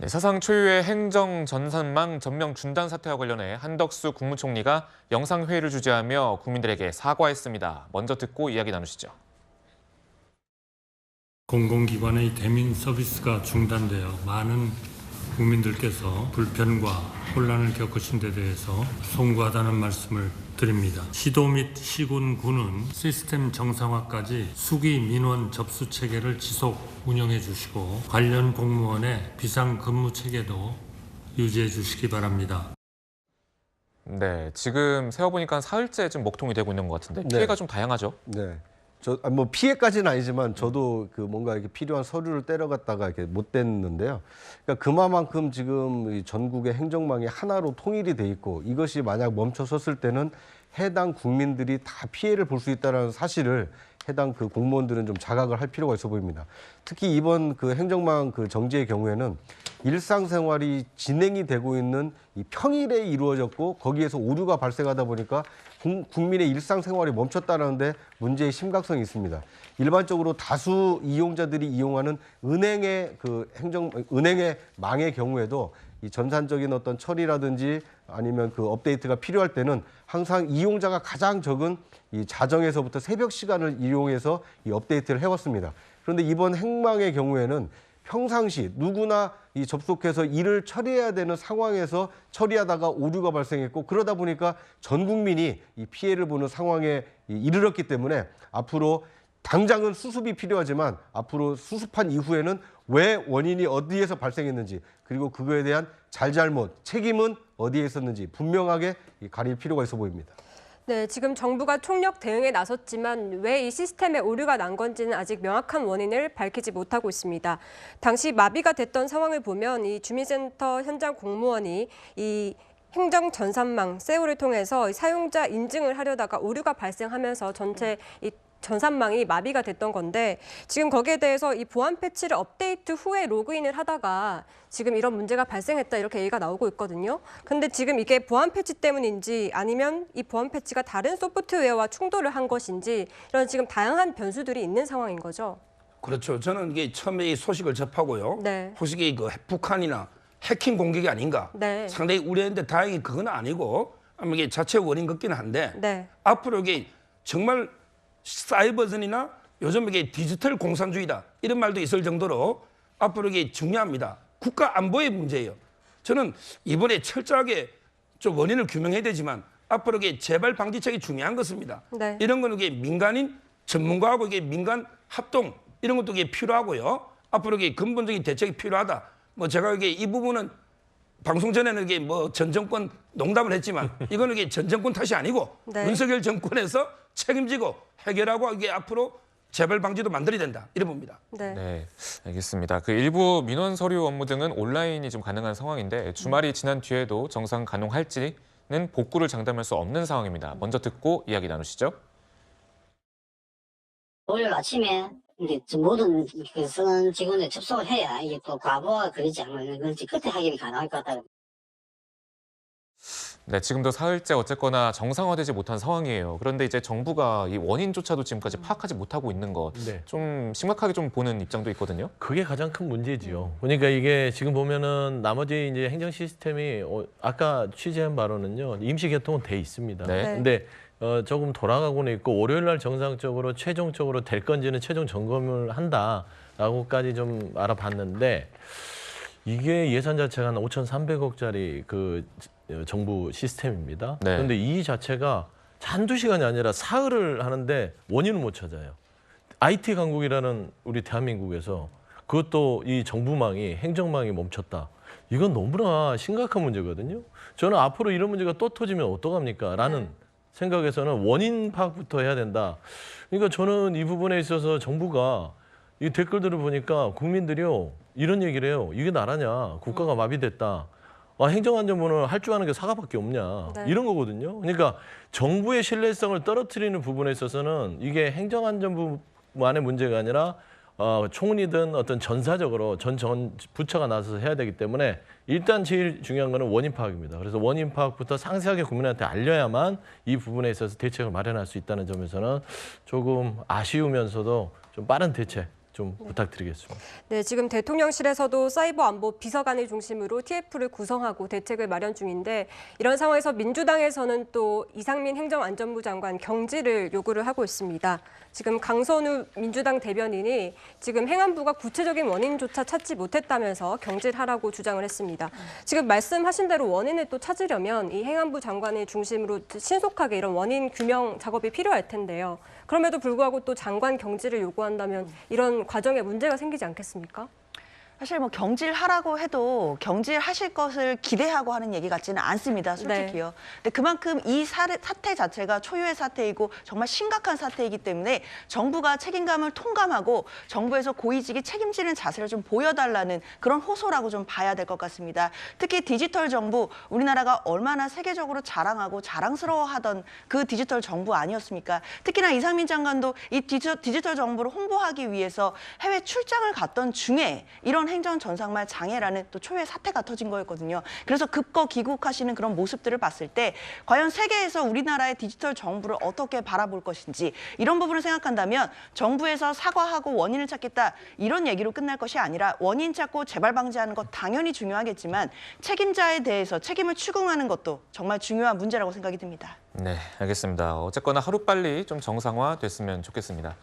네, 사상 초유의 행정 전산망 전면 중단 사태와 관련해 한덕수 국무총리가 영상회의를 주재하며 국민들에게 사과했습니다. 먼저 듣고 이야기 나누시죠. 공공기관의 대민 서비스가 중단되어 많은 국민들께서 불편과 혼란을 겪으신 데 대해서 송구하다는 말씀을 드립니다. 시도 및 시군구는 시스템 정상화까지 수기 민원 접수 체계를 지속 운영해 주시고 관련 공무원의 비상근무 체계도 유지해 주시기 바랍니다. 네, 지금 세어보니까 사흘째 좀 목통이 되고 있는 것 같은데 피해가 좀 다양하죠? 네. 뭐 피해까지는 아니지만 저도 뭔가 이렇게 필요한 서류를 때려갔다가 이렇게 못 댔는데요. 그러니까 그만큼 지금 이 전국의 행정망이 하나로 통일이 돼 있고 이것이 만약 멈춰섰을 때는 해당 국민들이 다 피해를 볼 수 있다는 사실을 해당 그 공무원들은 좀 자각을 할 필요가 있어 보입니다. 특히 이번 그 행정망 그 정지의 경우에는 일상생활이 진행이 되고 있는 이 평일에 이루어졌고 거기에서 오류가 발생하다 보니까 국민의 일상생활이 멈췄다는데 문제의 심각성이 있습니다. 일반적으로 다수 이용자들이 이용하는 은행의 은행의 망의 경우에도 이 전산적인 어떤 처리라든지 아니면 그 업데이트가 필요할 때는 항상 이용자가 가장 적은 이 자정에서부터 새벽 시간을 이용해서 이 업데이트를 해왔습니다. 그런데 이번 행망의 경우에는 평상시 누구나 이 접속해서 일을 처리해야 되는 상황에서 처리하다가 오류가 발생했고 그러다 보니까 전 국민이 이 피해를 보는 상황에 이르렀기 때문에 앞으로 당장은 수습이 필요하지만 앞으로 수습한 이후에는 왜 원인이 어디에서 발생했는지 그리고 그거에 대한 잘잘못, 책임은 어디에 있었는지 분명하게 가릴 필요가 있어 보입니다. 네, 지금 정부가 총력 대응에 나섰지만 왜 이 시스템에 오류가 난 건지는 아직 명확한 원인을 밝히지 못하고 있습니다. 당시 마비가 됐던 상황을 보면 이 주민센터 현장 공무원이 이 행정 전산망 세오를 통해서 사용자 인증을 하려다가 오류가 발생하면서 전체 이 전산망이 마비가 됐던 건데 지금 거기에 대해서 이 보안 패치를 업데이트 후에 로그인을 하다가 지금 이런 문제가 발생했다 이렇게 얘기가 나오고 있거든요. 근데 지금 이게 보안 패치 때문인지 아니면 이 보안 패치가 다른 소프트웨어와 충돌을 한 것인지 이런 지금 다양한 변수들이 있는 상황인 거죠. 그렇죠. 저는 이게 처음에 이 소식을 접하고요. 네. 혹시 그 북한이나 해킹 공격이 아닌가 네. 상당히 우려했는데 다행히 그건 아니고 아마 이게 자체 원인 같기는 한데 네. 앞으로 이게 정말 사이버전이나 요즘 이게 디지털 공산주의다 이런 말도 있을 정도로 앞으로 이게 중요합니다. 국가 안보의 문제예요. 저는 이번에 철저하게 좀 원인을 규명해야 되지만 앞으로 이게 재발 방지책이 중요한 것입니다. 네. 이런 거는 이게 민간인 전문가하고 이게 민간 합동 이런 것도 이게 필요하고요. 앞으로 이게 근본적인 대책이 필요하다. 뭐 제가 이게 이 부분은 방송 전에는 이게 뭐 전 정권 농담을 했지만 이거는 이게 전 정권 탓이 아니고 네. 윤석열 정권에서 책임지고 해결하고 이게 앞으로 재발 방지도 만들어야 된다 이래 봅니다. 네. 네, 알겠습니다. 그 일부 민원 서류 업무 등은 온라인이 좀 가능한 상황인데 주말이 지난 뒤에도 정상 가능할지는 복구를 장담할 수 없는 상황입니다. 먼저 듣고 이야기 나누시죠. 월요일 아침에 이제 모든 그 쓰는 직원에 접속을 해야 이게 또 과부하가 걸리지 않는 건지 그때 확인이 가능할 것 같아요. 네, 지금도 사흘째 어쨌거나 정상화되지 못한 상황이에요. 그런데 이제 정부가 이 원인조차도 지금까지 파악하지 못하고 있는 것, 좀 심각하게 좀 보는 입장도 있거든요. 그게 가장 큰 문제지요. 그러니까 이게 지금 보면은 나머지 이제 행정 시스템이 아까 취재한 바로는요 임시 개통은 돼 있습니다. 네. 근데 조금 돌아가고는 있고 월요일 날 정상적으로 최종적으로 될 건지는 최종 점검을 한다라고까지 좀 알아봤는데 이게 예산 자체가 한 5,300억짜리 그 정부 시스템입니다. 네. 그런데 이 자체가 한두 시간이 아니라 사흘을 하는데 원인을 못 찾아요. IT 강국이라는 우리 대한민국에서 그것도 이 정부망이 행정망이 멈췄다. 이건 너무나 심각한 문제거든요. 저는 앞으로 이런 문제가 또 터지면 어떡합니까? 라는 생각에서는 원인 파악부터 해야 된다. 그러니까 저는 이 부분에 있어서 정부가 이 댓글들을 보니까 국민들이요 이런 얘기를 해요. 이게 나라냐? 국가가 마비됐다. 행정안전부는 할 줄 아는 게 사과밖에 없냐. 네. 이런 거거든요. 그러니까 정부의 신뢰성을 떨어뜨리는 부분에 있어서는 이게 행정안전부만의 문제가 아니라 총리든 어떤 전사적으로 전 부처가 나서서 해야 되기 때문에 일단 제일 중요한 거는 원인 파악입니다. 그래서 원인 파악부터 상세하게 국민한테 알려야만 이 부분에 있어서 대책을 마련할 수 있다는 점에서는 조금 아쉬우면서도 좀 빠른 대책 좀 부탁드리겠습니다. 네, 지금 대통령실에서도 사이버 안보 비서관을 중심으로 TF를 구성하고 대책을 마련 중인데 이런 상황에서 민주당에서는 또 이상민 행정안전부 장관 경질을 요구를 하고 있습니다. 지금 강선우 민주당 대변인이 지금 행안부가 구체적인 원인조차 찾지 못했다면서 경질하라고 주장을 했습니다. 지금 말씀하신 대로 원인을 또 찾으려면 이 행안부 장관을 중심으로 신속하게 이런 원인 규명 작업이 필요할 텐데요. 그럼에도 불구하고 또 장관 경질을 요구한다면 이런 과정에 문제가 생기지 않겠습니까? 사실 뭐 경질하라고 해도 경질하실 것을 기대하고 하는 얘기 같지는 않습니다, 솔직히요. 네. 근데 그만큼 이 사태 자체가 초유의 사태이고 정말 심각한 사태이기 때문에 정부가 책임감을 통감하고 정부에서 고위직이 책임지는 자세를 좀 보여달라는 그런 호소라고 좀 봐야 될 것 같습니다. 특히 디지털 정부, 우리나라가 얼마나 세계적으로 자랑하고 자랑스러워하던 그 디지털 정부 아니었습니까? 특히나 이상민 장관도 이 디지털 정부를 홍보하기 위해서 해외 출장을 갔던 중에 이런 행정 전상말 장애라는 또 초유의 사태가 터진 거였거든요. 그래서 급거 귀국하시는 그런 모습들을 봤을 때 과연 세계에서 우리나라의 디지털 정부를 어떻게 바라볼 것인지 이런 부분을 생각한다면 정부에서 사과하고 원인을 찾겠다 이런 얘기로 끝날 것이 아니라 원인 찾고 재발 방지하는 것 당연히 중요하겠지만 책임자에 대해서 책임을 추궁하는 것도 정말 중요한 문제라고 생각이 듭니다. 네, 알겠습니다. 어쨌거나 하루빨리 좀 정상화됐으면 좋겠습니다.